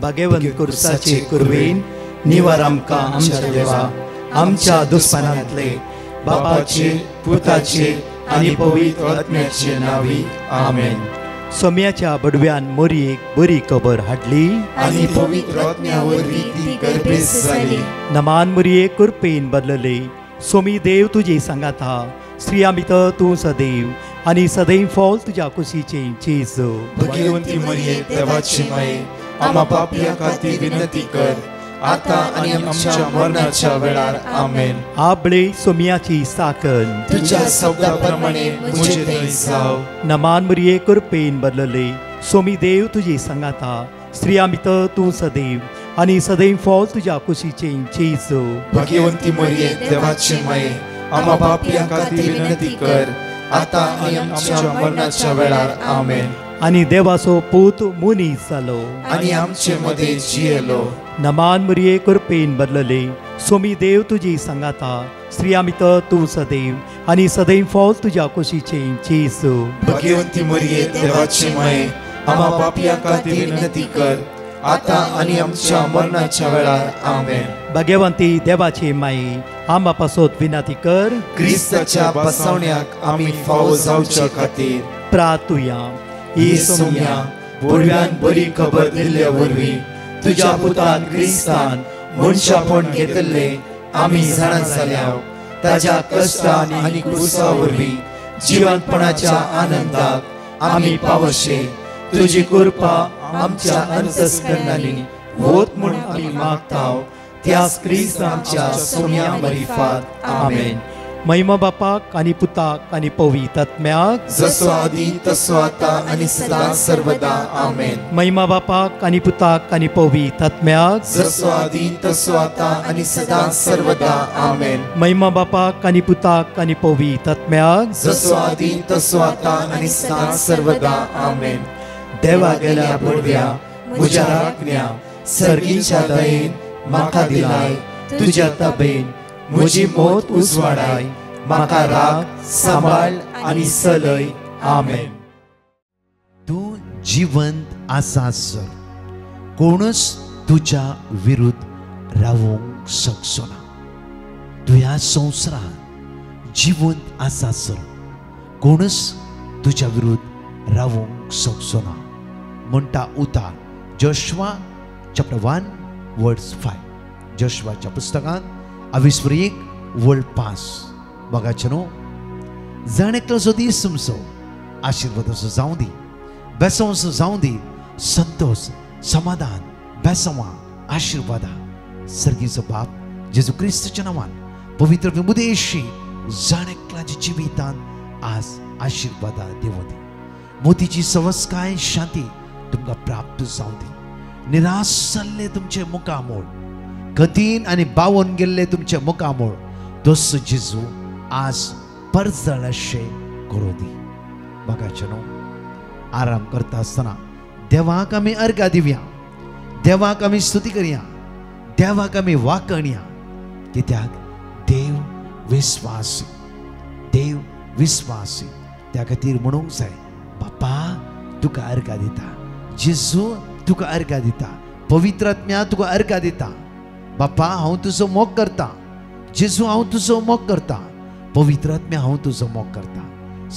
भगवंत कुर्साचे कुरवेन निवार आमकां आमच्या देवा आमच्या दुस्मनांतले बापाचे पुताचे आनी पवित्र आत्म्याचे नावी आमेन. सोम्याच्या बडव्यान मोरयेक बरी खबर हाडली आनी पवित्र आत्म्या वरवीं ती गर्भेस जाली. नमान मोरये कुरपेन बदलले. सोमी देव तुजे सांगात हा. स्त्रिया भितर तूं सदैव आनी सदैव फॉल तुज्या कुशीचे चेज. भगवंती मरिये देवाची माये आम्हा पापियां खातीर विनंती कर आता आनी आमच्या मरणाच्या वेळार आमेन. आबळे सोम्याची साकन तुझ्या शब्दाप्रमाणे मुझे थंय जाव. नमान मोरये कुरपेन बदलले. सोमी देव तुजे सांगात हा. स्त्रिया भितर तूं सदैव आनी सदैव फॉल तुज्या कुशीचे चेज. भगवंती मरिये देवाची माये आम्हा पापियां खातीर विनंती कर आता आनी आमच्या मरणाच्या वेळार आमेन. आनी देवाचो पूत मुनीस जालो आनी आमचे मदे जियेलो. नमान मोरये कुरपेन बदलले. सोमी देव तुजी सांगात हा. स्त्रिया भितर तूं सदैव आनी सदैव फॉल तुज्या कुशीचे चेज. भगवंती मरिये देवाची माये आम्हा पापियां खातीर विनंती कर आता आनी आमच्या मरणाच्या वेळार आमेन. भगवंती देवाचे माये आम्हा पासत विनंती कर. क्रिस्ताच्या बसवण्याक आमी फावो जावचे खातीर प्रार्थुया. ही सोम्या बडव्यान बरी खबर दिल्ल्या वरवीं तुज्या पुतान क्रिस्तान मनशापण घेतले आमी जाणा जाल्या. ताज्या कश्टान आनी क्रुसा वरवीं जिवंतपणाच्या आनंदाक आमी पावशे. तुजी कृपा आमच्या अंतस्करणांनी होत म्हूण आमी मागताव. त्याच क्रिस्त आमच्या सोम्या मरिफात आमेन. महिमा बापाक आनी पुताक आनी पवित्र आत्म्याक जसो आदी तसो आता आनी सदां सर्वदा आमेन. महिमा बापाक आनी पुताक आनी पवित्र आत्म्याक जसो आदी तसो आता आनी सदां सर्वदा आमेन. महिमा बापाक आनी पुताक आनी पवित्र आत्म्याक जसो आदी तसो आता आनी सदां सर्वदा आमेन. देवा गेल्या बडव्या म्हज्या राखण्या सर्गीच्या दयेन म्हाका दिलाय. तुज्या तबेन म्हजी मोत उजवाडाय. म्हाका राख सांबाळ आनी चलय. आमेन. तूं जिवंत आसास कोणच तुज्या विरुद्ध रावूंक शकचो ना. तूं ह्या संवसारांत जिवंत आसास कोणच तुज्या विरुद्ध रावूंक शकचो ना म्हणटा उतार जोशुआ चॅप्टर 1 वर्स 5. जोशुआच्या पुस्तकांत 21 वर्ड 5. बघाचे न्हू. जण एकलो दीस तुमचो आशिर्वादाचो जावं दी. बेसवांचो जावं दी. संतोष समाधान बेसवां आशिर्वादा सर्गीचो बाप जेजू क्रिस्ताच्या नांवान पवित्र विमुदेशी जण एकल्याच्या जिवितांत आज आशिर्वादा देवं दी. मोतीची सवस्काय शांती तुमकां प्राप्त जावं दी. निराश जाल्ले तुमचे मुखामोळ कठीण आनी बावून गेल्ले तुमचे मुखामोळ तोच जेजू आज परजळशे करूं दी. बघाचे न्हू. आराम करता आसतना देवाक आमी अर्घा दिवया. देवाक आमी स्तुती करया. देवाक आमी वाकणया. कित्याक देव विस्वासी. देव विस्वासी. त्या खातीर म्हणूंक जाय बापा तुका अर्घा दिता. जेजू तुका अर्घा दिता. पवित्र आत्म्या तुका अर्घा दिता. बापा हांव तुजो मोग करता. जेजू हांव तुजो मोग करता. पवित्र आत्म्या हांव तुजो मोग करता.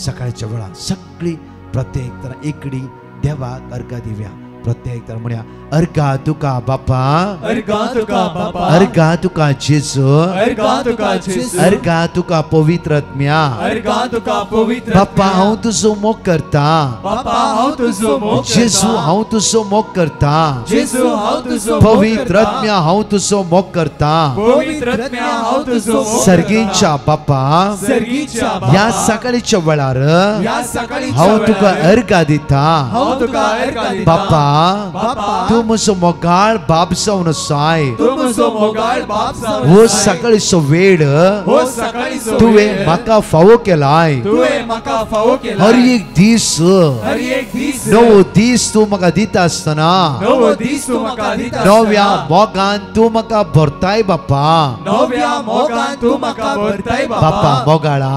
सकाळच्या वेळार सगळी प्रत्येक तर एकडी देवाक अर्घा दिवया. प्रत्येक तर म्हणया अर्घा तुका बापा. अर्घा तुका बापा. अर्घा तुका जेजू. अर्घा तुका जेजू. अर्घा तुका पवित्र आत्म्या. अर्घा तुका पवित्र बापा हांव तुजो मोग करता. बापा हांव तुजो मोग करता. जेजू हांव तुजो मोग करता. जेजू हांव तुजो मोग पवित्र आत्म्या हांव तुजो मोग करता. पवित्र आत्म्या हांव तुजो मोग करता. सर्गीच्या बापा सर्गीच्या बापा या सकाळच्या वेळार या सकाळच्या हांव तुका वेळार अर्घा दिता. हांव तुका अर्घा दिता. बापा बापा तूं म्हजो मोगाळ बाप जावन आसाय. तूं म्हजो मोगाळ बाप जावन हो आसाय. सकाळीचो वेळ हो सकाळीचो तुवें वेळ म्हाका फावो केलाय. तुवें म्हाका फावो केला. हर एक दीस हर एक दीस नवो दीस तू म्हाका दिता आसतना नवो दीस तू म्हाका दिता नव्या आसतना मोगान तू म्हाका भरताय बापा. नव्या मोगान तू म्हाका भरताय बापा बापा. मोगाळा,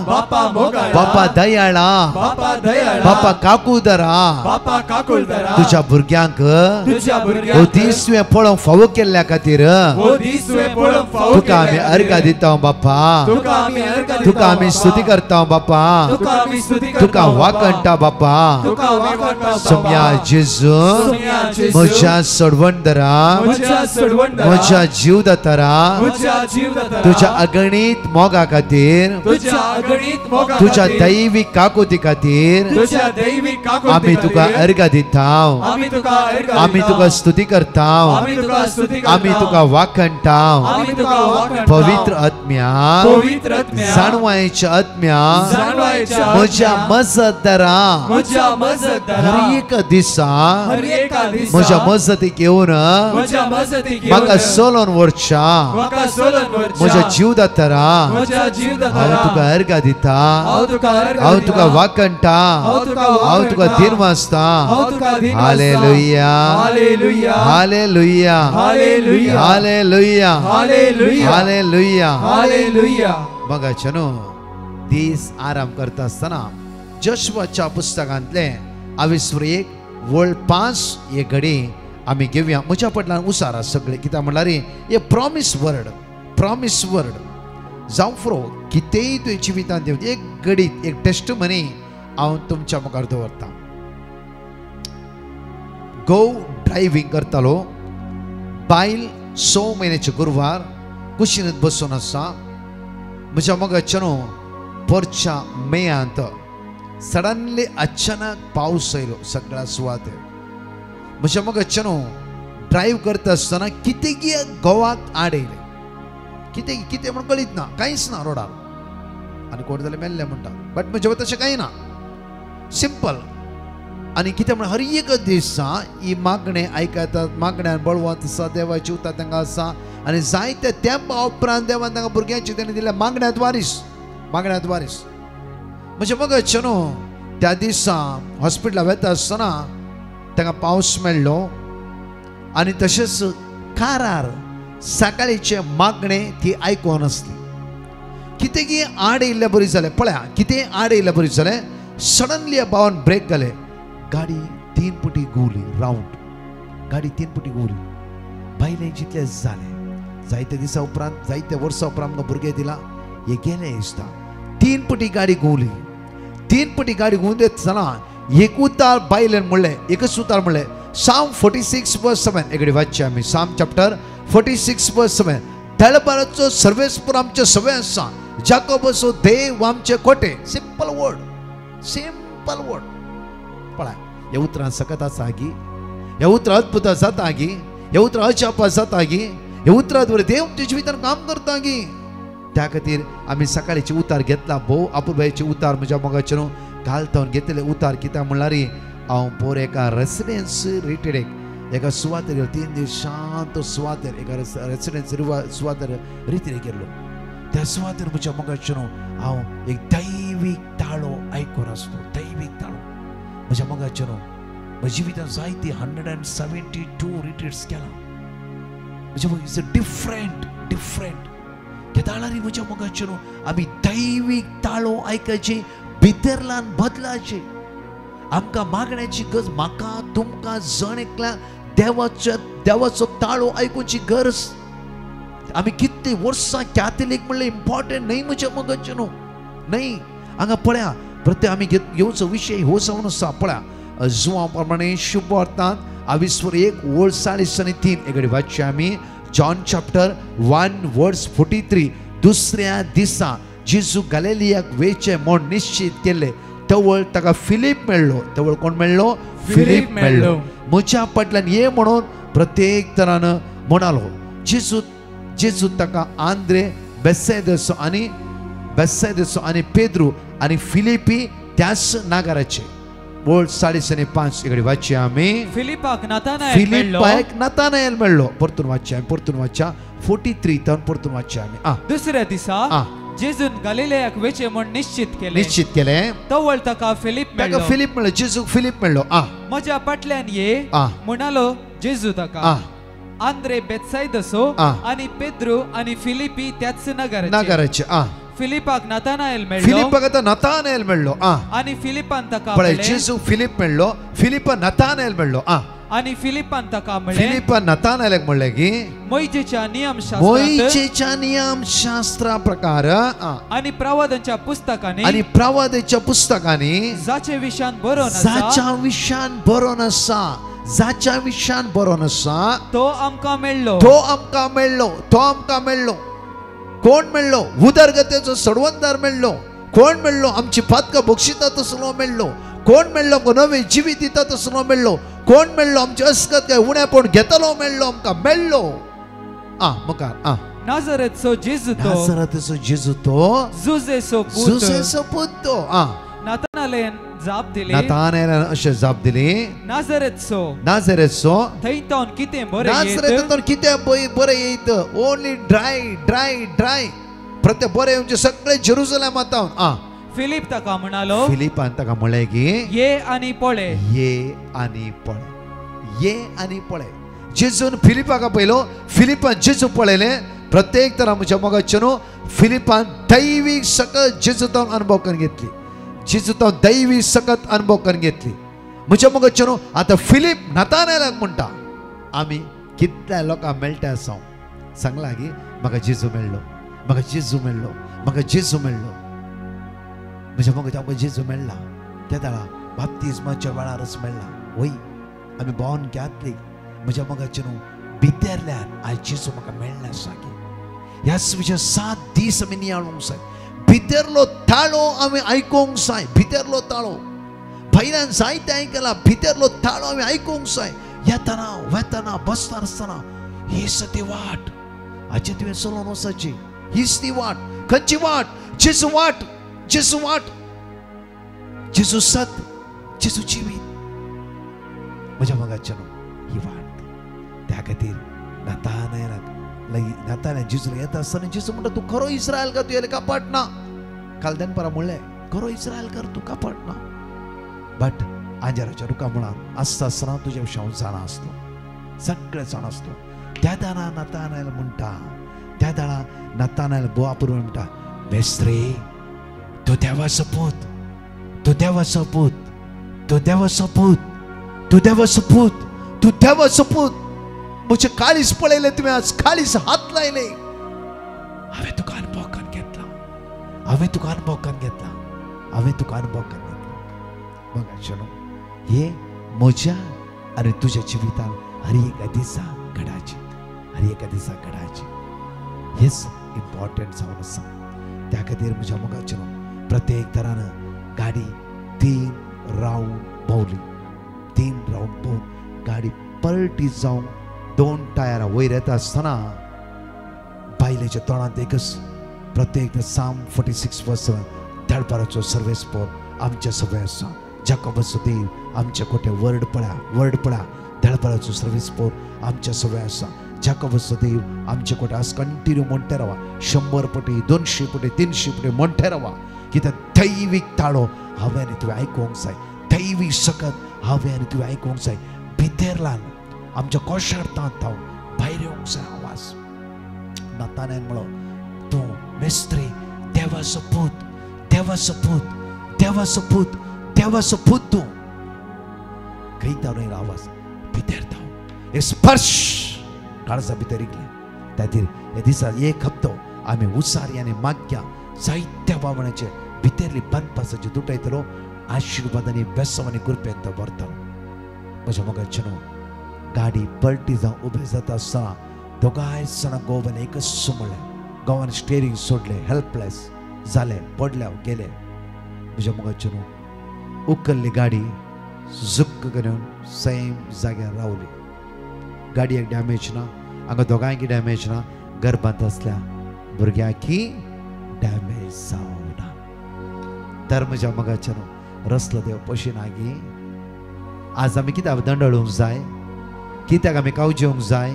बापा मोगाळा, बापा दयाळा, बापा दयाळा, बापा काकूदरा, बापा काकुळदरा, तुझ्या भुरग्यांक तुझ्या हो भुरग्यांक दीस तुवें पळोवंक फावो केल्ल्या खातीर हो दीस तुवें पळोवंक फावो तुका आमी केल्या अर्घ खातीर दिता बापा. तुका आमी अर्घ दिता तुका आमी बापा. स्तुती करता बापा. तुका आमी स्तुती करता तुका बापा. वाकणटा बापा. तुका वाकणटा बापा. सोम्या जेजू सोम्या जेजू, म्हज्या सडवंदरा, म्हज्या सडवंदरा, म्हज्या जीवदातारा, म्हज्या जीवदातारा, तुझ्या अगणित मोगा खातीर, तुझ्या अगणित मोगा तुझ्या खातीर, दैविक काकुती खातीर तुझ्या दैविक काकुळती आमी तुका खातीर अर्घ दिता. आमी तुका अर्घ आमी दिता. तुका स्तुती करता. आमी तुका स्तुती करता. आमी तुका वाकणटा. आमी तुका वाकणटा. पवित्र आत्म्या, पवित्र आत्म्या, जाणवायेच्या आत्म्या, जाणवायेच्या म्हज्या आत्म्या, मजतदारा म्हज्या मजतदारा, हर एक दिसा हर एका दिसा म्हज्या मजतीक येवन म्हज्या मजतीक म्हाका येवन सोलोन व्हरच्या. म्हाका सोलून व्हरच्या. म्हज्या जीवदातारा म्हज्या जीवदातारा हांव तुका अर्घ दिता. हांव तुका अर्घ हांव दिता. तुका वाकणटा. हांव तुका हांव तुका वाकणटा. दिनवासता. हांव तुका दिनवासता. Hallelujah, hallelujah, hallelujah, hallelujah, hallelujah, hallelujah, hallelujah. Hallelujah. बघाचनो दीस आराम करता आसतना जोशुआच्या पुस्तकांतले 21 वळ 5 हे घडी आमी घेवया. म्हज्या फाटल्यान उसारा सगळे कित्याक म्हणल्यार हे प्रॉमिस वर्ड जावं फुरो कितेंय तुवें जिवितांत देव एक घडीत एक टेस्टमनी हांव तुमच्या मुखार दवरता. गो ड्रायव्हिंग करतालो. बायल 6 म्हयन्याचे गुरवार कुशीनीत बसून आसा. म्हज्या मोगाच्यानो पोरच्या मेयांत सडनली अचानक पावस येयलो सगळ्या सुवातेर. म्हज्या मोगाच्यानो ड्रायव्ह करता आसतना कितें गोवाक आड येयले. कितें म्हण कळीत ना, कांयच ना रोडार. आनी कोण जाल्यार मेल्ले म्हणटा. बट म्हजे तशें कांय ना, सिंपल. आनी कितें म्हण हर एक दिसा ही मागणें आयकतात. मागण्यान बळवंत आसा, देवाची उतर तांकां आसा. आनी जायते तेंपा उपरांत देवान तांकां भुरग्यांची तेणी दिल्या मागण्यात वारीस. म्हणजे मग न्हू त्या दिसा हॉस्पिटलाक वता आसतना तांकां पावस मेळ्ळो. आनी तशेंच कारार सकाळीचे मागणे ती आयको नासली. कितें आड येयल्ले बरी जालें. पळया कितें आड येयल्ले बरी जालें. सडनली भावान ब्रेक घाले. गाडी 3 पुटी घुंवली. रावंड गाडी 3 पुटी घुंवली. बायलें जितलें जालें. जायते दिसा उपरांत जायते वर्सां उपरांत आमकां भुरगे दिला. हे गेले दिसता. 3 पुटी गाडी घुंवली. 3 पुटी गाडी घुंवली आसतना एक उतार बायलेन म्हणलें, एकच उतार म्हणलें. Psalm 46:7 एकडे वाचचे आमी. Psalm chapter 46:7 तळपराचो सर्वेस्पर आमचे सवे आसा. जाकोबाचो देव आमचे कोटे. Simple word. पळय हे उतरां सकत आसा गी. हे उतरां अद्भुत जाता गी. हे उतरां अजाप जाता गी. हे उतरां देव तुज्या जिवितांत काम करता गी. त्या खातीर आमी सकाळीचे उतार घेतला. भोव आपुबायचे उतार म्हज्या मोगाचे न्हू घालता घेतले उतार. कित्याक म्हणल्यार हांव पोर एका रेसिडेन्स रिट्रीट एका सुवातेर गेलो. 3 दीस शांत सुवातेर एका रेसिडेन्स सुवातेर रिट्रीट गेल्लो. त्या सुवातेर म्हज्या मोगाचे न्हू हांव एक दैवीक ताळो आयकून आसलो. दैवीक ताळो म्हज्या मोगाचे न्हू म्हज्या जिवितांत जायती 172 रिट्रीट्स केला. म्हणजे इट्स डिफरंट केदाळारी म्हज्या मोगाचे न्हू आमी दैवीक ताळो आयकायची. भितरल्यान बदलाची. आमकां मागण्याची गरज. म्हाका तुमकां जण एकल्या देवाचो ताळो आयकुची गरज. आमी कितली वर्सां कॅथलीक म्हणलें इम्पॉर्टंट न्हय म्हज्या मोगाचे न्हू न्हय. हांगा पळया प्रत्येक आमी घेवचो विशय हो जावन आसा. पळया जुवां प्रमाणे शुभ अर्थांत 21 वळ 43 एकडे वाचचे आमी. जॉन चॅप्टर 1:43 दुसऱ्या दिसा जेजू गलिलियाक वेचे म्हूण निश्चित केले. तवळ ताका फिलीप मेळ्ळो. तवळ कोण मेळ्ळो? फिलीप मेळ्ळो. म्हज्या फाटल्यान ये म्हणून प्रत्येक तरान म्हणालो. जेजू ताका आंद्रे बेसेदेसो आनी पेद्रू आनी फिलिपी त्याच नागाराचे बोल 5:5 इकडे वाचया आम्ही. फिलिपाक नातानाएल मेळ्ळो. फिलिपाक नातानाएल मेळ्ळो. परतून वाचया आम्ही. परतून वाचया 43 तावन परतून वाचया आम्ही. दुसऱ्या दिसा जेजून गलिलेयाक वेचे म्हण निश्चित केले. तवळ ताका फिलिप मेळ्ळो. फिलिप मेळ्ळो. जेजू फिलिप मेळ्ळो. म्हज्या फाटल्यान ये म्हणालो जेजू ताका. आंद्रे बेतसायदसो आनी पेद्रू आनी फिलिपी त्याच नगराचे. फिलिपाक नातानाएल मेळ्ळो. फिलिपाक आता नातानाएल मेळ्ळो. आनी फिलिपान ताका म्हळें जेजू फिलिप मेळ्ळो. फिलिपा नातानाएल मेळ्ळो. आनी फिलिपान ताका म्हळें. फिलिपा नातानाएलाक म्हणलें की मोइजेच्या नियमशास्त्रा प्रकार आनी प्रवादांच्या पुस्तकांनी जाचे विशयान बरोवन आसा तो आमकां मेळ्ळो. कोण मेळ्ळो? उदरगतेचो सोडवणदार मेळ्ळो. कोण मेळ्ळो? आमची पातकां बक्षिता तसलो मेळ्ळो. कोण मेळ्ळो? नवे जिवीत दिता तसलो मेळ्ळो. कोण मेळ्ळो? आमची अस्कत काय उणेपण घेतलो मेळ्ळो. आमकां मेळ्ळो. मुखार नाझरेतचो जेजू तो जुजेचो पूत तो. नातानाएलान जाप दिली. नातानाएलान अशें जाप दिली. नाझरेतचो थंयतावन कितें बरें येत? ओन्ली ड्राय प्रत्येक बरें म्हणजे सगळे जेरुसलेमांत. फिलिप ताका म्हणालो. फिलिपान ताका म्हळें की ये आनी पळय. जेजून फिलिपाक पळयलो. फिलिपान जेजू पळयलें. प्रत्येक तरा म्हज्या मोगाचे न्हू फिलिपान दैवीक सकत जेजूतान अनुभव करून घेतली. जेजूतान दैवी सकत अनुभव करून घेतली. म्हज्या मोगाचे न्हू आतां फिलिप नातानाएलाक म्हणटा आमी कितल्या लोकांक मेळटा आसा सांगला की म्हाका जेजू मेळ्ळो. म्हज्या मोगाचे आमकां जेजू मेळ्ळा. त्या दाळा बाप्तिस्माच्या वेळारच मेळ्ळा. वय आमी भोवन घातली. म्हज्या मोगाचे न्हू भितरल्यान आयज जेजू म्हाका मेळ्ळा आसा की ह्या विशय 7 दीस आमी नियाळूंक जाय. भितरलो ताळो आमी आयकूंक जाय. भितरलो ताळो भायल्यान जायते आयकला. भितरलो ताळो आमी आयकूंक जाय. येतना वेतना बसता आसतना हीच ती वाट. हाचे तुवें चलोवन वचाची. हीच ती वाट. खंयची वाट? जेजू वाट. जेजू सत. जेजू जिवीत. म्हज्या मोगाचे न्हू ही वाट. त्या खातीर नातानाएल जेजूला येता आसतना जेजू म्हणटा तूं खरो इस्रायल का? तुयेले कापाट ना. काल दनपारां म्हणलें खरो इस्रायल कर तूं कापाट ना. बट आंजराच्या रुखा म्हणान आसता आसतना तुज्या विशयान जाणा आसलो. सगळें जाण आसलो. त्या दाळा नातानाएल म्हणटा. त्या दाळा नातानाएल बोवापुरून म्हणटा मेस्त्रे तूं देवाचो पूत. म्हजे काळीस पळयले तुवें आज. काळीस हात लायले. हांवें तुका अनुभव करून घेतला. मग हे म्हज्या आनी तुज्या जिवितान हर एका दिसा घडाची. हेच इम्पॉर्टंट जावन आसा. त्या खातीर म्हज्या मोगाचे न्हू प्रत्येक तरान गाडी 3 राउंड भोंवली. 3 राउंड भोंवन गाडी पलटी जावन 2 टायरां वयर येता आसतना बायलेच्या तोंडांत एकच प्रत्येक साम 46:7 दळपाराचो सर्वेस पोर आमच्या सगळे आसा. जाकोबाचो देव आमच्या कोटे वर्ड पळा दळपाराचो सर्वेस पोर आमच्या सगळे आसा. जाकोबाचो देव आमचे कोटे आज कंटिन्यू म्हणटे रावा. 100 पटी 200 पटी 300 पटी म्हणटे रावा. कित्याक दैवीक ताळो हांवें आनी तुवें आयकूंक जाय. दैवीक सकत हांवें आनी तुवें आयकूंक जाय. भितरल्यान आमच्या कोशार्तांत हांव भायर येवंक जाय आवाज. नातानाएल म्हणलो तूं मेस्त्री देवाचो पूत तूं. खंयता न्हय आवाज भितर धांव. स्पर्श काळजा भितर इकले. त्या खातीर हे दिसा एक हप्तो आमी उसारी आनी माग्या जायत्या बाबण्याचे भितरली बांदपासाची तुटयतलो. आशिर्वादांनी बेसवांनी कृपेन तो भरतलो. म्हज्या मोगाचे न्हू गाडी पलटी जावन उबे जाता आसतना दोगांय जाणां गोवान एकच म्हणलें. गोवान स्टेरींग सोडलें. हेल्पलेस जाले. पडले गेले. म्हज्या मोगाचे न्हू उखल्ली गाडी जुक्क करून सेम जाग्यार रावली. गाडयेक डॅमेज ना. हांगा दोगांयकी डॅमेज ना. गर्भांत आसल्या भुरग्यांकी डॅमेज जावना. तर म्हज्या मोगाचे न्हू रसलो देव पशी नागी आज आमी कित्याक दंडळूंक जाय कित्याक आमी कावजेवंक जाय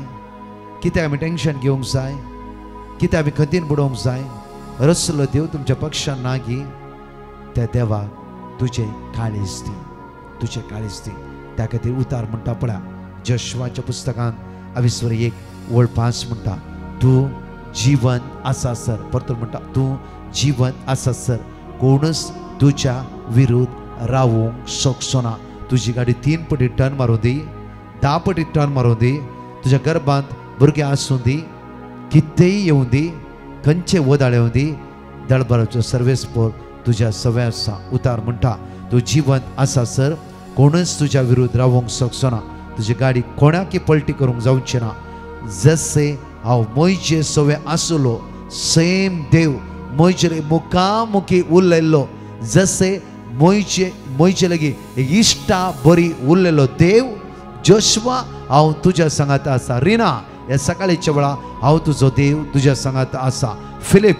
कित्याक आमी टेन्शन घेवंक जाय कित्याक आमी खंतीन बुडोवंक जाय रसलो देव तुमच्या पक्षान नागी त्या देवाक तुजे काळीज दी तुजे काळीज दी त्या खातीर उतार म्हणटा पळया जोशुआच्या पुस्तकान 22:1 म्हणटा तूं जिवंत आसा सर परतून म्हणटा तूं जिवंत आसा सर कोणूच तुज्या विरुद्ध रावूंक शकचो ना तुजी गाडी 3 पटी टर्न मारूं दी 10 पटी टर्न मारूं दी तुज्या गर्भांत भुरगें आसूं दी कितेंय येवं दी खंयचे वदाळ येवं दी दळबराच्यो सर्वेस पोर तुज्या सवय आसा उतार म्हणटा तूं जिवंत आसा सर कोणूच तुज्या विरुद्ध रावूंक शकचो ना तुजी गाडी कोणाकी पलटी करूंक जावची ना जसे हांव मोयजे सवय आसलो सेम देव मोयजे मुखामुखी उरलेलो जसे मोयजे लगी इश्टा बरी उरलेलो देव जोशुआ हांव तुज्या सांगात आसा रिना ह्या सकाळीच्या वेळा हांव तुजो देव तुज्या सांगात आसा फिलिप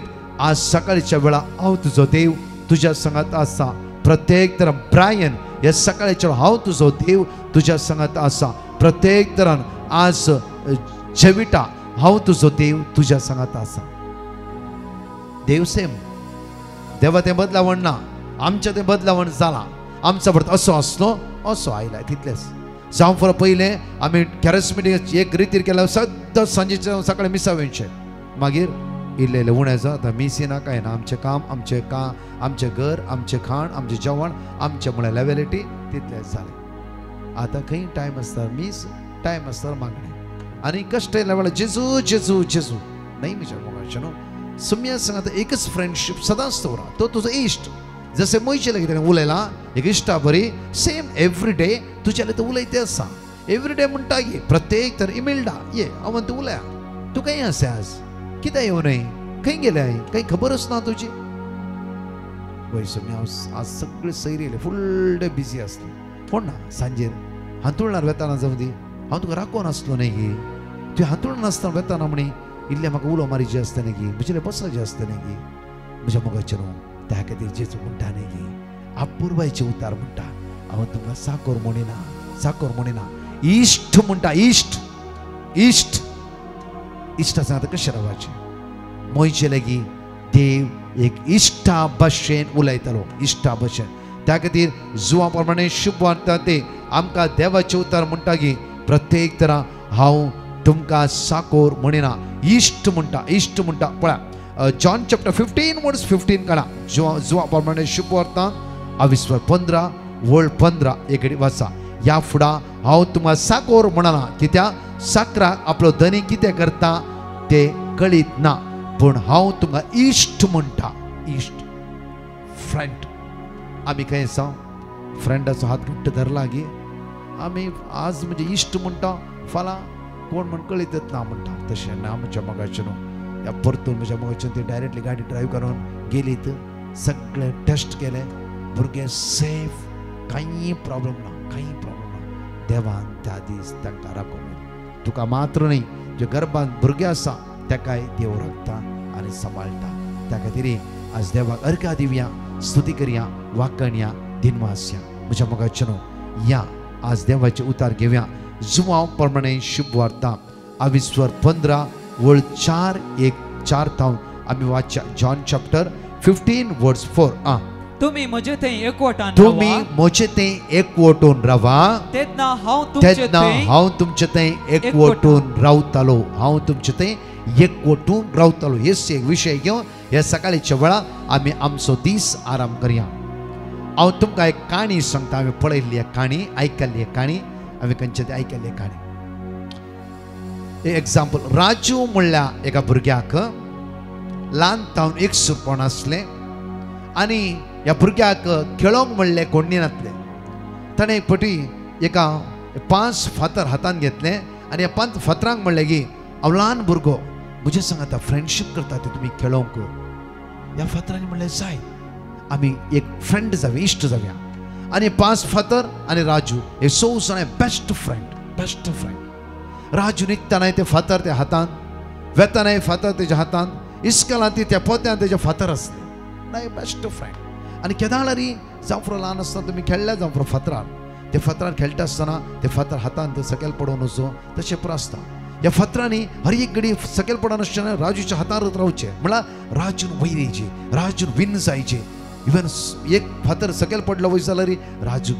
आज सकाळीच्या वेळा हांव तुजो देव तुज्या सांगात आसा प्रत्येक तरान ब्रायन ह्या सकाळीच्या हांव तुजो देव तुज्या सांगात आसा प्रत्येक तरान आज जेविटा हांव तुजो देव तुज्या सांगात आसा देव सेम देवा तें बदलावण ना आमचें तें बदलावण जालां आमचो परत असो आसलो असो आयला तितलेंच जावं फर पयलें आमी कॅरिस्मेटीक एक रितीर केल्या सद्दां सांजेचें सकाळीं मिसावेंचें मागीर इल्लें इल्लें उणें जाता मिसी ना काय ना आमचें काम आमचें घर आमचें खाण आमचें जेवण आमचें म्हळ्यार लेवेलिटी तितलेंच जालें आतां खंय टायम आसता मीस टायम आसता मागणें आनी कश्ट येयल्या वेळार जेजू जेजू जेजू नाही म्हज्या मोगाचें न्हू सुम्या सांगात एकच फ्रेंडशीप सदांच दवरा तो तुजो इश्ट जसे मोयचे लागीं ताणें उलयलां एक इश्टा बरी सेम एवरी डे तुज्या तो उलयते आसा एवरी डे म्हणटा ये प्रत्येक तर इमेल्डा ये हांव तूं उलया तूं खंय आसा आज कितें येवं न्हय खंय गेले हांवें काही खबरच ना तुजी वय सुमी हांव आज सगळे सैरी येयले फूल डे बिजी आसलें कोण ना सांजेर हांतुळणार वेताना जावं दी हांव तुका राखोन आसलो न्ही गी तुवें हांतुळून नासतना वेताना म्हणी इल्लें म्हाका उलो मारीचें आसता न्ही गी म्हजें बसपाचें आसता न्ही गी म्हज्या मोगाचें न्हू त्या खातीर जेजू म्हणटा न्ही गी अपुर्बायचे उतार म्हणटा हांव तुमकां साकोर म्हणिना इश्ट म्हणटा इश्ट इश्ट इश्टा सांगता कशें रावपाचें मोयचे लागीं देव एक इश्टा भाशेन उलयतालो इश्टा भाशेन त्या खातीर जुवा प्रमाणे शुभ वार्ता ते आमकां देवाचे उतार म्हणटा की प्रत्येक तरा हांव तुमकां साकोर म्हणिना इश्ट म्हणटा पळया जॉन चॅप्टर 15:15 काढा जुवा प्रमाणे शुभ वार्ता 15:15 एक वाचा या फुडा हांव तुमकां साकोर म्हणना कित्याक साकराक आपलो धनी कितें करता ते कळीत ना पण हांव तुमकां इश्ट म्हणटा इश्ट फ्रेंड आमी खंय आसा फ्रेंडाचो हात घट्ट धरला गी आमी आज म्हणजे इश्ट म्हणटा फाल्यां कोण म्हण कळीतच ना म्हणटा तशें ना म्हज्या मोगाचें न्हू ह्या परतून म्हज्या मोगाचें ती डायरेक्टली गाडी ड्रायव्ह करून गेलीत सगळे टेस्ट केले भुरगे सेफ काही प्रॉब्लेम ना देवान त्या दीस तांकां राखून तुका मात्र न्ही जे गर्भांत भुरगे आसा ताकाय देव राखता आनी सांबाळटा त्या खातीर आज देवाक अर्घा दिवया स्तुती करया वाकणया दिनवासया म्हज्या मोगाचें न्हू या आज देवाचे उतार घेवया जुवा प्रमाणे शुभ वार्ता 15:4 थावन आमी वाचया जॉन चॅप्टर 15:4 तुम्ही म्हजे थंय एकवटून रावा तेन्ना हांव तुमचे थंय एकवटून रावतालो हेच एक विशय घेवन हे सकाळीच्या वेळा आमी आमचो दीस आराम करया हांव तुमकां एक काणी सांगता आमी पळयल्ली एक काणी आयकल्ली एक काणी आमी खंयचे ते आयकल्ली काणी एग्जाम्पल राजू म्हणल्या एका भुरग्याक ल्हान तावन एक सुरपण आसलें आनी ह्या भुरग्याक खेळोंक म्हणलें कोणी नासलें ताणें एक फावटी एका 5 फातर हातान घेतले आनी ह्या 5 फातरांक म्हणलें की हांव ल्हान भुरगो म्हजे सांग आतां फ्रेंडशीप करता ते तुमी खेळोंक ह्या फातरांनी म्हणलें जाय आमी एक फ्रेंड जावया इश्ट जावया आनी 5 फातर आनी राजू हे 6 जाण बेस्ट फ्रेंड राजू निघताना ते फातर त्या हातान वेताना फातर तेज्या हातान इस्कलांत त्या पोत्यान तेजे फातर आसले नाही बेस्ट फ्रेंड आनी केदाळारी जावफ्रो ल्हान आसतना तुमी खेळ्ळ्या जावफ्रो फातरार, ते फातरार खेळटा आसतना ते फातर हातांत सकयल पडोवन वचो तशें पुरो आसता. ह्या फातरांनी हर एक घडी सकयल पडनासतना राजूच्या हातांत रावचें, म्हळ्यार राजून वयर येयचें, राजून विन जायचें. इवन एक फातर सकयल पडलो वयर जाल्यार राजू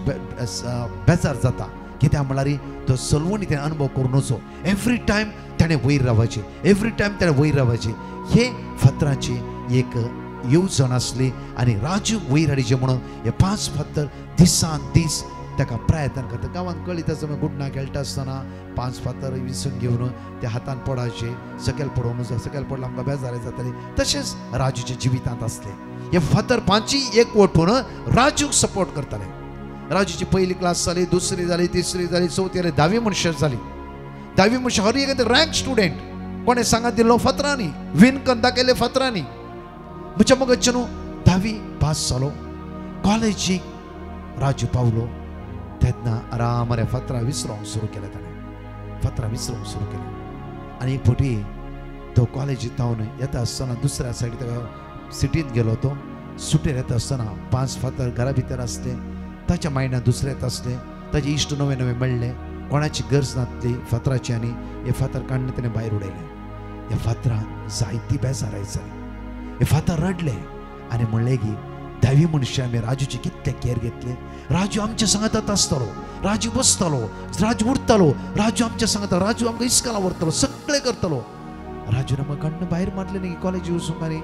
बेजार जाता, कित्याक म्हळ्यार तो सलवणी तेणें अनुभव करून वचो. एवरी टायम ताणें वयर रावचें, एवरी टायम ताणें वयर रावचें. हे फातराची एक येवजण आसली आनी राजू वयर हाडचें म्हणून हे 5 फातर दिसान दीस ताका प्रयत्न करता. गांवांत कळीत आसा गुडना खेळटा आसतना 5 फातर विसून घेवन त्या हातान पडायचे, सकयल पडोवन सकयल पडला आमकां बेजारी जाताली. तशेंच राजूच्या जिवितांत आसलें. हे फातर 5 एक वठून राजूक सपोर्ट करताले. राजूची पयली क्लास जाली, दुसरी जाली, तिसरी जाली, चवथी जाली, 10वी म्हणशेर जाली. 10वी म्हणशेर हर एक रँक स्टुडंट कोणें सांगात दिलो फातरांनी, विन करून दाखयले फातरांनी. म्हज्या मगजचे न्हू 10वी पास जालो. कॉलेजीक राजू पावलो तेन्ना आराम रे फातरां विसरोंक सुरू केलें. ताणें फातरां विसरोंक सुरू केलें. आनी एक फावटी तो कॉलेजींत जावन येता आसतना दुसऱ्या सायडीक ताका सिटींत गेलो. तो सुटेर येता आसतना 5 फातर घरा भितर आसले. ताच्या मायंडांत दुसरें येता आसलें. ताजे इश्ट नवे नवे मेळ्ळे. कोणाची गरज नासली फातराची आनी हे फातर काडून ताणें भायर उडयले. ह्या फातरान जायती बेजाराय जाली. हे फातर रडले आनी म्हणलें की 10वी म्हणशे आमी राजूची कितले केअर घेतले. राजू आमच्या सांगात आसतालो, राजू बसतालो, राजू उरतालो, राजू आमच्या सांगात, राजू आमकां इस्कॉला व्हरतालो, सगळें करतालो. राजून आमकां काडून भायर मारले न्ही कॉलेजी वचूंक. आनी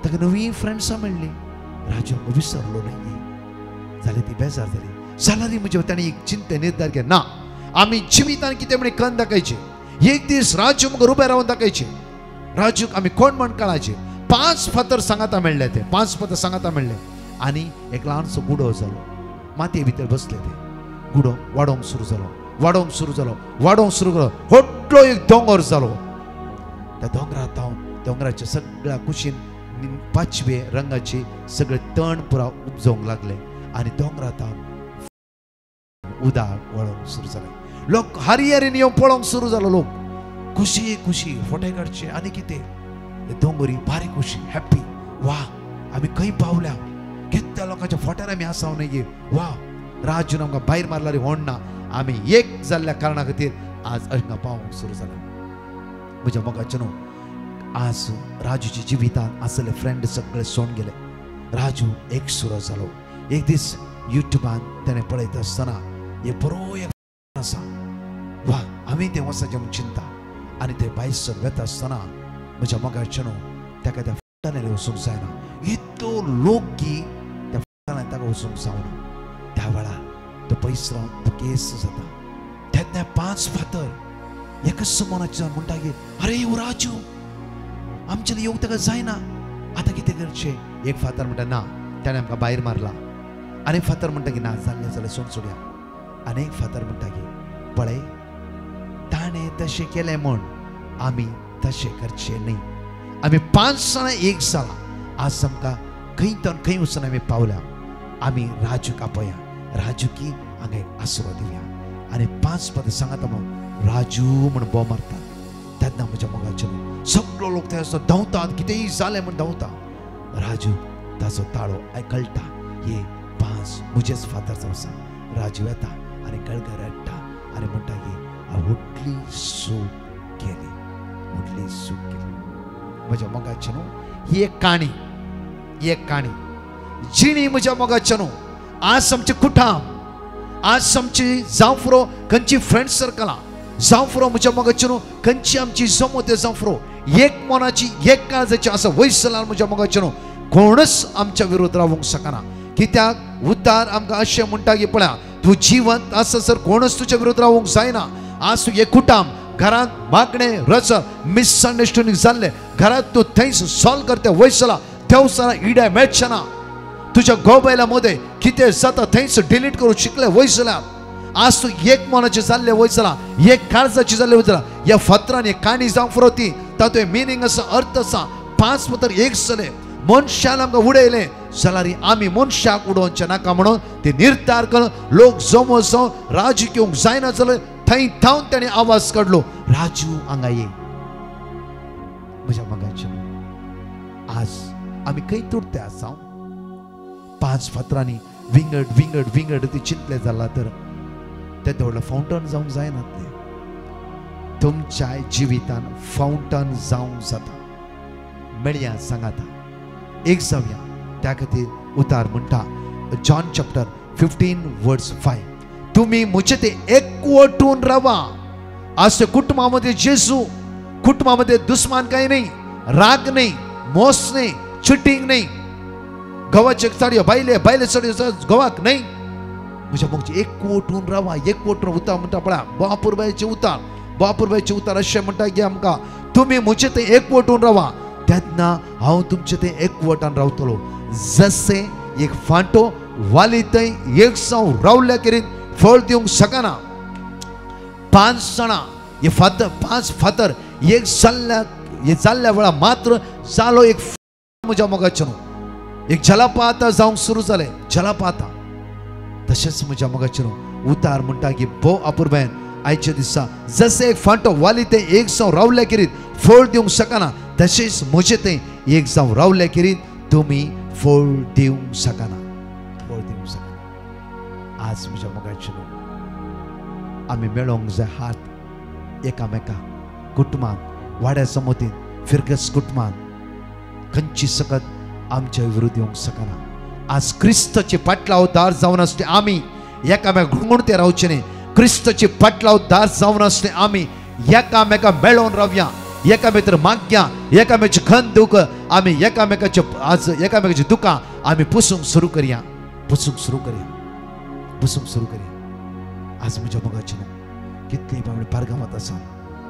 ताका नवी फ्रेंड्सां मेळ्ळी. राजू आमकां विसरलो न्ही जाल्यार ती बेजार जाली. जाल्यार म्हणजे ताणें एक चिंते निर्धार केलो, ना आमी जिवितांत कितें म्हण करून दाखयचें. एक दीस राजू आमकां उबें रावन दाखयचें. राजूक आमी कोण म्हण कळाचें. 5 फातर सांगाता मेळ्ळे. ते 5 फातर सांगाता मेळ्ळे आनी एक ल्हानसो गुडो जालो. मातये भितर बसले. ते गुडो वाडोवंक सुरू जालो, वाडोवंक सुरू जालो, वाडोवंक सुरू जालो. व्हडलो एक दोंगर जालो. त्या दोंगरांत दोंगराच्या सगळ्या कुशीन 5वे रंगाचे सगळे तण पुरा उपजोवंक लागले. आनी दोंगरांत उदक वळोवंक सुरू जालें. लोक हारियारीन येवन पळोवंक सुरू जालो. लोक खुशी खुशी फोटे काडचे आनी कितें दोंगरी भारी खुशी हॅप्पी. वा आमी खंय पावल्या, कितल्या लोकांच्या फोट्यार आमी आसाव न्ही. वा राजून आमकां भायर मारला रे व्हडना. आमी एक जाल्ल्या कारणा खातीर आज हांगा पावूंक सुरू जालें. म्हज्या मोगाचे न्हू आज राजूच्या जिवितांत आसले फ्रेंड सगळे सोडून गेले. राजू एक सुरो जालो. एक दीस युट्यूबान ताणें पळयता आसतना हे बरो एक आसा. वा आमी ते वचाचें म्हूण चिंता. आनी ते भायर सर वेता आसतना म्हज्या मोगाचे न्हू ताका त्या फाटल्यान वचूंक जायना. इतलो लोक की त्या फाटल्यान ताका वचूंक जावना. त्या वेळार तो पयस रावन तो केस जाता. तेन्ना 5 फातर एकच मनाच्यान म्हणटा की अरे राजू आमच्यान येवंक ताका जायना, आतां कितें करचें. एक फातर म्हणटा ना ताणें आमकां भायर मारला. आनी फातर म्हणटा की ना जाल्लें जाल्यार सोड सोडया. आनी एक फातर म्हणटा की पळय ताणें तशें केलें म्हूण आमी तशें करचें न्ही. आमी 5 जाणां एक जाला. आज आमकां खंय तर खंय वचून आमी पावल्या. आमी राजूक आपया, राजू की हांगा एक आसरो दिवया. आनी 5 फातर सांगाता म्हणून राजू म्हूण बोव मारता. तेन्ना म्हज्या मोगाचे सगळो लोक ते धांवतात, कितेंय जालें म्हूण धांवता. राजू ताचो ताळो कळटा हे 5 म्हजेच फातर जावं. राजू येता आनी गळगर हाडटा आनी म्हणटा की हांव व्हडली चूक केली, व्हडली चूक केली. म्हज्या मोगाचे न्हू ही एक काणी, ही एक काणी जिणी म्हज्या मोगाचे न्हू. आज आमचे कुटाम, आज आमची जावं फुरो खंयची फ्रेंड सर्कलां जावं फुरो म्हज्या मोगाचे न्हू खंयची आमची जमत जावं फुरो एक मनाची एक काळजाची आसा वयसलार म्हज्या मोगाचे न्हू कोणच आमच्या विरोध रावूंक शकना. कित्याक उद्दार आमकां अशें म्हणटा की पळया तूं जिवंत आसा सर कोणच तुज्या विरोध रावूंक जायना. आज तूं एक कुटाम घरांत मागणें रच मिसअंडरस्टँडींग जाल्लें घरांत तूं थंयच सॉल्व करते वयसला देवसारा इड्या मेळचें ना. तुज्या मोबायला मदें कितें जाता थंयच डिलीट करूंक शिकले वयसल्यार. आज तूं एक मनाचें जाल्लें वयसला, एक काळजाची जाल्लें वयसला. ह्या फातरान एक काणी जावं फुरो ती तातूंत मिनींग आसा, अर्थ आसा. 5 फातर एक जालें मनशान आमकां उडयलें जाल्यार आमी मनशाक उडोवचें नाका म्हणून ते निर्धार करून लोक जमो जावन राजू घेवंक जायना जाल्यार थंय थावन ताणें आवाज काडलो राजू हांगा ये. म्हज्या मोगाचे आज आमी खंय तुरते आसा. 5 फातरांनी विंगड विंगड विंगड ती चिंतले जाला तर ते व्हडलें फावंटन जावंक जायना ते तुमच्या जिवितान फावंटन जावंक जाता मेळया सांगाता एक जावया त्या खातीर उतार म्हणटा जॉन चॅप्टर 15 वर्स 5 तुम्ही मुझे ते एकवटून राहा आज कुटुंबामध्ये जेसू कुटुंबामध्ये दुश्मन काही नाही राग नाही मोस नाही चिटिंग नाही गव्हाचे चढयो बायले बायले चढयो गव्हाक नाही मुझ्या मगची एकवटून राहा एकवटून उतार म्हणटा पळा बापूरबाईचे उतार अशें म्हणटा की आमकां तुम्ही मुझे ते एकवटून राहा तेन्ना हांव तुमचे ते एकवटान रावतलो जसे एक फांटो वाली थंय एक साव रावल्या करीत फळ दिवंक शकना 5 जाणां हे फातर 5 फातर एक जाल्ल्या वेळा मात्र जालो एक म्हज्या मोगाचें एक जलपात जावंक सुरू जालें जलपात तशेंच म्हज्या मोगाचें उतार म्हणटा की भोव अपुरबायन आयच्या दिसा जसे एक फांटो वाली ते एक साव रावल्या करीत फळ दिवंक शकना तशेंच म्हजें तें एक जावं रावल्या करीत तुमी फळ दिवंक शकना आज म्हज्या मोगाचें आमी मेळोंक जाय हात एकामेकाक कुटुंबांत वाड्या समोतीन फिरगस कुटुंबांत खंयची सकत आमच्या विरुद्ध येवंक शकना आज क्रिस्ताचे पाटलावदार जावन आसले आमी एकामेक घुंगुणते रावचे न्ही क्रिस्ताचे पाटलावदार जावन आसले आमी एकामेकाक मेळोन रावया एकामेकांतर मागया एकामेकाचे खंत दूख आमी एकामेकाचे आज एकामेकाची दुकां आमी पुसूंक सुरू करया आज म्हज्या मोगाचें कितली बाबडी पारगामात आसा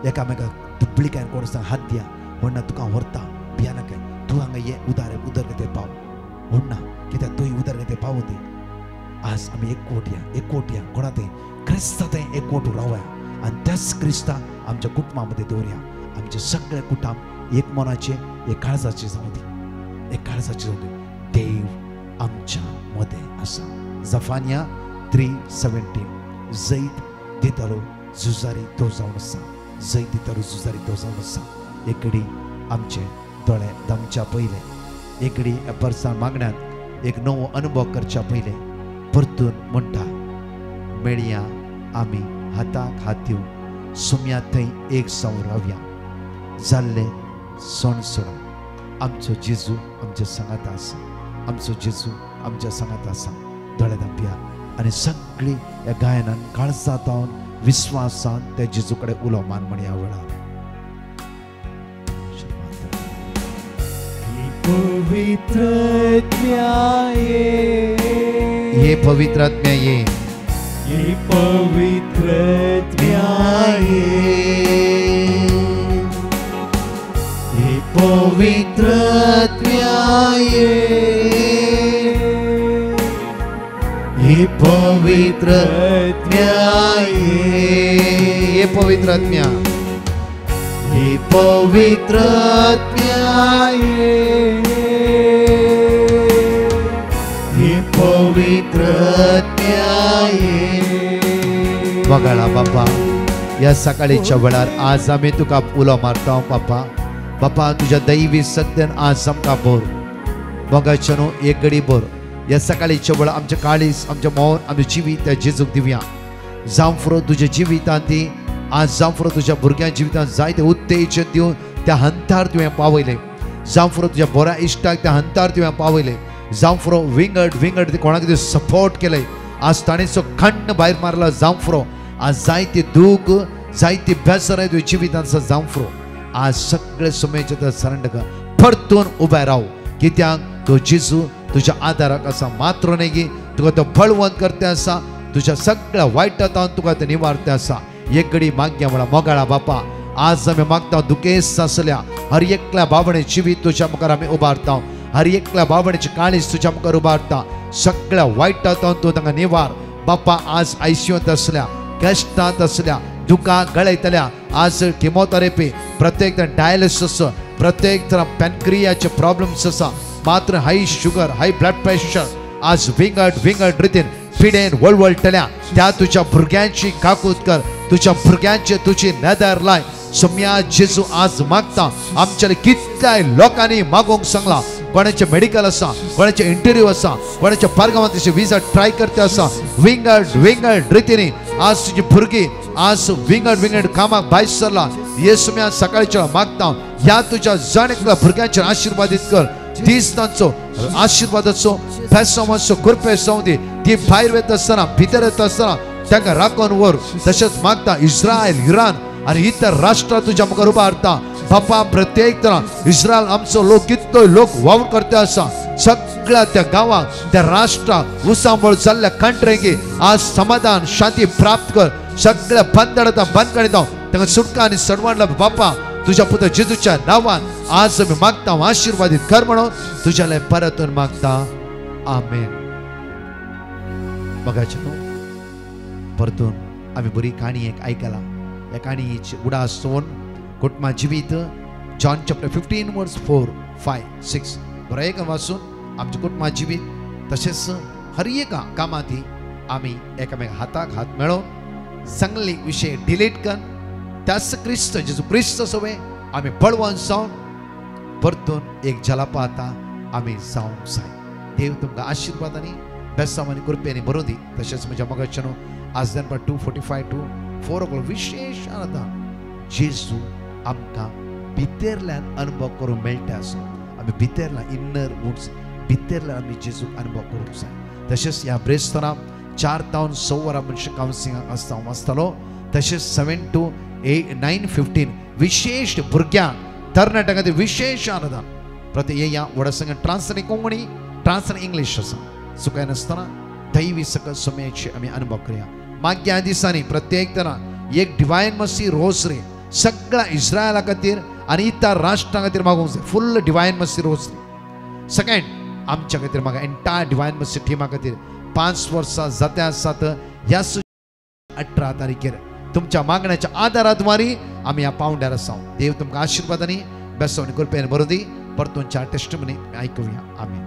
एकामेकाक दुब्लिकान कोण आसा हात दिया म्हणना तुका व्हरता भियानाका तूं हांगा ये उदर घेते पाव म्हणना कित्याक तुवें उदर घेते पाव दी आज आमी एकवट या कोणा तें क्रिस्ता तें एकवट रावया आनी त्याच क्रिस्ता आमच्या कुटुंबामध्ये दवरया आमचे सगळे कुटुंब एक मनाचे एक काळजाचे जावं दी देव आमच्या मध्ये आसा जफानिया 3:17 जैत दितालो जुजारी तो जावन आसा एकडी आमचे दोळे धामच्या पयले एकडी परसान मागण्यात एक नवो अनुभव करच्या पयले परतून म्हणटा मेळया आमी हाताक हात दिवन सुम्या थंय एक जावन रावया जाल्ले सण सोडा आमचो जेजू आमच्या सांगात आसा दोळे धांपया आनी सगळी ह्या गायनान काळजात विश्वासान त्या जेजू कडेन उलो मान म्हणया वेळार ये पवित्र आत्म्या ये वगाळा बापा या सकाळीच्या वेळार आज आम्ही तुका उलो मारता बापा तुझ्या दैवी सत्यान आज आमकां बोर बगाच्या न्हू एक घडी बोर या सकाळीच्या वेळार आमच्या काळीस आमच्या मौन आमचे जिवीत त्या जेजूक दिवया जावं फुरो तुझ्या जिवितांत आज जावं फुरो तुझ्या भुरग्यां जिवितांत जायते उत्तेजन दिवन त्या हंतार तुवें पावयले जावं फुरो तुझ्या बऱ्या इश्टाक त्या हंतार तुवें पावयले जावं फुरो विंगड ते कोणाक कितें सपोर्ट केले आज ताणेचो खंड भायर मारला जावं फुरो आज जायते दूख जायती बेसराय तुवें जिवितांत आसा जावं फुरो आज सगळे सुमेचे सरंड कर परतून उबे राव कित्याक तो जेजू तुझ्या आदाराक आसा मात्र न्ही तुका तो बळवंत करते आसा तुझ्या सगळ्या वायटांत तुका ते निवारते आसा एक घडी मागया म्हणा मोगाळा बापा आज आमी मागता दुखेस आसल्या हर एकल्या बाबणे जिवीत तुझ्या मुखार आमी उबारता हर एकल्या बाबणेची काळीज तुझ्या मुखार उबारता सगळ्या वायटांत तूं तांकां निवार बापा आज आयसीयूंत आसल्या कश्टांत आसल्या दुखां गळयतल्या आज किमोथेरपी प्रत्येक डायलिसिस प्रत्येक पॅनक्रियाचे प्रॉब्लेम्स आसा मात्र हाय शुगर हाय ब्लड प्रेशर आज विंगड रितीन पिडेन वळवळटल्या त्या तुझ्या भुरग्यांची काकूत कर तुझ्या भुरग्यांचे तुझी नदर लाय सम्या जेजू आज मागता आमच्या कितल्याय लोकांनी मागोंक सांगला कोणाचे मेडिकल आसा, कोणाचे इंटरव्यू आसा, कोणाच्या पारगांवांत विजा ट्राय करते आसा, विंगड रितीने आज तुझी भुरगी आज विंगड कामाक भायर सरला. येसू मी आज सकाळच्या मागता ह्या तुझ्या जण एकल्या भुरग्यांचेर आशीर्वादीत कर. दीस तांचो आशीर्वादाचो बेसमाचो कृपे जावं दी. ती भायर वयता आसतना भितर येता आसतना तांकां राखून व्हर. तशेंच मागता इस्रायल, इराण आनी इतर राष्ट्रां तुज्या मुखार उबा हाडटा. बापा प्रत्येक तरां इस्रायल आमचो लोक कितलोय लोक वावर करते आसा, सगळ्या त्या गांवांक त्या राष्ट्राक उसांबळ जाल्ल्या कंट्रीक आज समाधान शांती प्राप्त कर. सगळ्या बंदकांनी तांकां सुटका आनी सडवण लाभ. बापा तुझ्या पुत्र जेजूच्या नांवान आज आमी मागता आशीर्वादीत कर म्हणून तुझ्याले परतून मागता. आमेन. बघाचे न्हू परतून आमी बरी काणी एक आयकला. ह्या काणयेची उडास सोन कुटुंबा जिवीत जॉन चॅप्टर 15 वर्स 4, 5, 6 बरें एक वाचून आमचे कुटुंबा जिवीत तशेंच हर एका कामांती आमी एकामेका हाताक हात मेळोवन सांगली विशय डिलीट कर. त्याच क्रिस्त जेजू क्रिस्त सोबे आमी बळवंत जावन परतून एक जलपाता आमी जावंक जाय. देव तुमकां आशीर्वादांनी बेसांवांनी कृपेनी भरून दी. तशेंच म्हज्या मोगाच्यान आज दनपार 2:45 to 4 o'clock विशेष आराधना जेजू आमकां भितरल्यान अनुभव करूंक मेळटा. आमी भितरल्यान इन्नर वुड्स भितरल्यान आमी जेजूक अनुभव करूंक जाय. तशेंच ह्या ब्रेस्तारां 4 तावन 6 वरां मनशां कावन्सिलिंगाक आसतालो. तशेंच 7 to 9:15 विशेष भुरग्यां तरणाट्यां खातीर विशेष आराधना. प्रत्येक या वडा संघ ट्रान्सलेट कोंकणी ट्रान्सलेट इंग्लीश आसा. चुकाय नासतना दैवी सकल समयाचे आमी अनुभव करूया. मागच्या दिसांनी प्रत्येक तरां एक डिवायन मसी रोजरी सगळ्या इस्रायला खातीर आनी इतर राष्ट्रां खातीर मागूंक जाय. फुल्ल डिवायन मसी रोजरी. सेकंड आमच्या खातीर म्हाका एंटायर डिवायन मसी टिमा खातीर 5 वर्सां जाते आसात. ह्या 18 तारखेर तुमच्या मागण्याच्या आधाराद्वारे आमी ह्या पावंड्यार आसा. देव तुमकां आशीर्वादांनी बेसवणी कृपेन भरून दी. परतूनच्या टेस्टिमनी आयकुया. आमीन.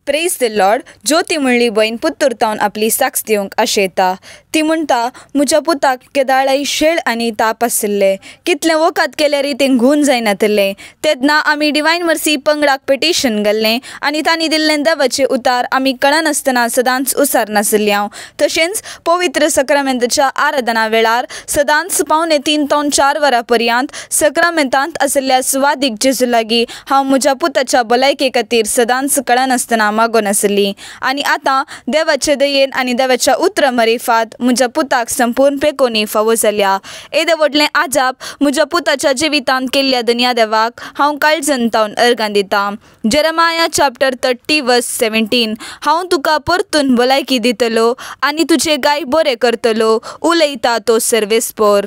Praise the Lord. ज्योती म्हणली बहीण पुत्तुरतावन आपली साक्ष दिवंक आशेता. ती म्हणटा म्हज्या पुताक केदाळाई शेळ आनी ताप आशिल्ले. कितले वखद केल्यार तें घून जायनातलें. तेन्ना आमी डिवायन मर्सी पंगडाक पिटिशन घाल्लें आनी तांणी दिल्लें देवाचें उतार आमी कळनासतना सदांच उसार नासल्यांव. तशेंच पवित्र सक्रामेंताच्या आराधना वेळार सदांच 3:15 to 4 वरां पर्यंत सक्रामेंतांत आशिल्ल्या सुवादीक जेजू लागीं हांव म्हज्या पुताच्या भलायके खातीर सदांच कळनासतना मागोन आसली. आनी आतां देवाचे दयेन आनी देवाच्या उतरा मरिफात म्हज्या पुताक संपूर्ण पेकोनी फावो जाल्या. येदे व्हडलें आजाप म्हज्या पुताच्या जिवितांत केल्ल्या दुनिया देवाक हांव काळजान तावन अर्गां दितां. जेरेमाया चॅप्टर 30 verse 17 हांव तुका परतून भलायकी दितलो आनी तुजे गाय बरें करतलो उलयता तो सर्वेस्पोर.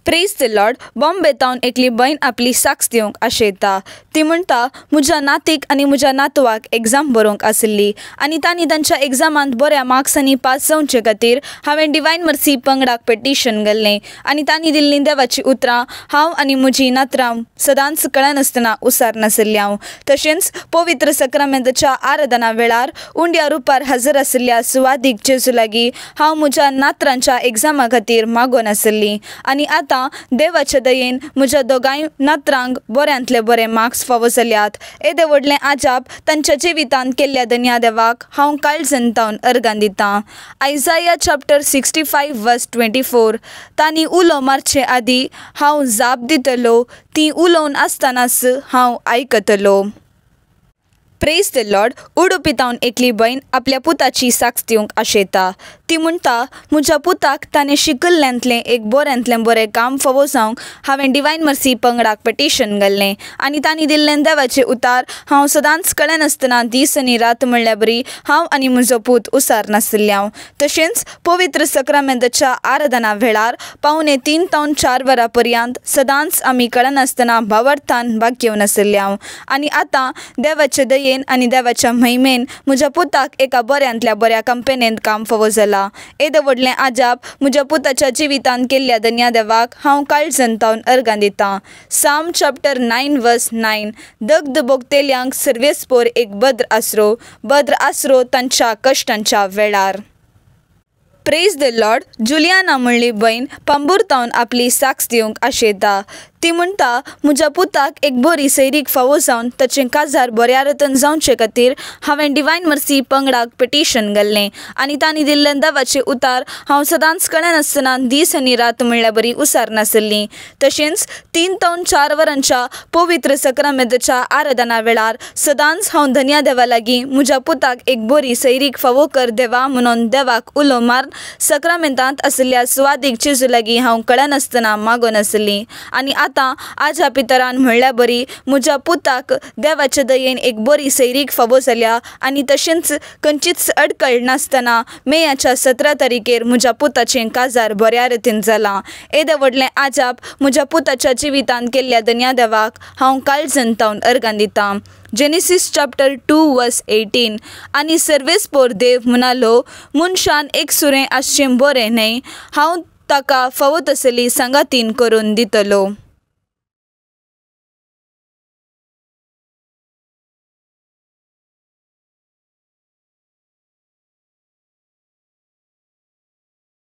Praise the lord. बॉम्बेतावन एकली बहीण आपली साक्ष दिवंक आशेता. ती म्हणटा म्हज्या नातीक आनी म्हज्या नातवाक एग्जाम बरोवंक आसली आनी तांणी तांच्या एग्जामांत बऱ्या मार्क्सांनी पास जावचे खातीर हांवें डिवायन मर्सी पंगडाक पिटिशन घाल्लें आनी तांणी दिल्लीं देवाची उतरां हांव आनी म्हजी नातरां सदांच कळनासतना उसार नासल्यांव. तशेंच पवित्र सक्रामेंताच्या आराधना वेळार उंड्या रुपार हजर आशिल्ल्या सुवादीक जेजू लागीं हांव म्हज्या नातरांच्या एग्जामा खातीर मागोन आसली. आनी आतां देवाच्या दयेन म्हज्या दोगांय नातरांक बऱ्यांतले बरे मार्क्स फावो जाल्यात. येदे व्हडलें आजाप तांच्या जिवितांत केल्ल्या दुनिया देवाक हांव काळजान तावन अर्गां दितां. आयजाया चॅप्टर 65 verse 24 तांणी उलो मारचे आदीं हांव जाप दितलो. ती उलोवन आसतनाच हांव आयकतलो. Praise the lord. उडुपीतावन एकली बहीण आपल्या पुताची साक्ष दिवंक आशेता. ती म्हणटा म्हज्या पुताक ताणें शिकल्ल्यांतलें एक बऱ्यांतलें बरें काम फावो जावंक हांवें डिवायन मर्सी पंगडाक पिटिशन घाल्लें आनी तांणी दिल्लें देवाचें उतार हांव सदांच कळनासतना दीस आनी रात म्हणल्या बरी हांव आनी म्हजो पूत उसार नासल्यांव. तशेंच पवित्र सक्रामेंताच्या आराधना वेळार 3:15 to 4 वरां पर्यंत सदांच आमी कळनासतना भावार्थान भाग घेवन आसल्यांव. आनी आतां देवाचे दयेन आनी देवाच्या महिमेन म्हज्या पुताक एका बऱ्यांतल्या बऱ्या कंपनींत काम फावो जाला. येदे व्हडलें आजाप म्हज्या पुताच्या जिवितांत केल्ल्या दुनिया देवाक हांव काळजान तावन अर्गां दितां. साम चॅप्टर 9 verse 9 दगद बोगतेल्यांक सर्वेस्पोर एक भद्र आसरो तांच्या कश्टांच्या वेळार. Praise the Lord. जुलियाना म्हणली बहीण पंबुरतावन आपली साक्ष दिवंक आशेता. ती म्हणटा, म्हज्या पुताक एक बरी सैरीक फावो जावन ताचें काजार बऱ्या रितीन जावचे खातीर हांवें डिवायन मर्सी पंगडाक पिटिशन घाल्लें आनी तांणी दिल्लें देवाचें उतार हांव सदांच कळनासतना दीस आनी रात म्हणल्यार बरी उसार नासली. तशेंच 3 ते 4 वरांच्या पवित्र सक्रामेंताच्या आराधना वेळार सदांच हांव धन्या देवा लागीं म्हज्या पुताक एक बरी सैरीक फावो कर देवा म्हणून देवाक उलो मारून सक्रामेंतांत आशिल्ल्या सुवादीक चेजू लागीं हांव कळनासतना मागोन आसली. आनी आजा पितरान म्हणल्या बरी म्हज्या पुताक देवाच्या दयेन एक बरी सैरीक फावो जाल्या आनी तशेंच खंयचीच अडकळ नासतना मेयाच्या 17 तारीखेर म्हज्या पुताचें काजार बऱ्या रितीन जालां. येदे व्हडलें आजाप म्हज्या पुताच्या जिवितांत केल्ल्या धन्या देवाक हांव काळजंतावन अर्गां दितां. जेनेसीस चॅप्टर 2 वर्स 18. आनी सर्वेस्पोर देव म्हणालो, मनशान एक सुरें आसचें बरें न्हय, हांव ताका फावो तसली सांगातीन करून दितलो.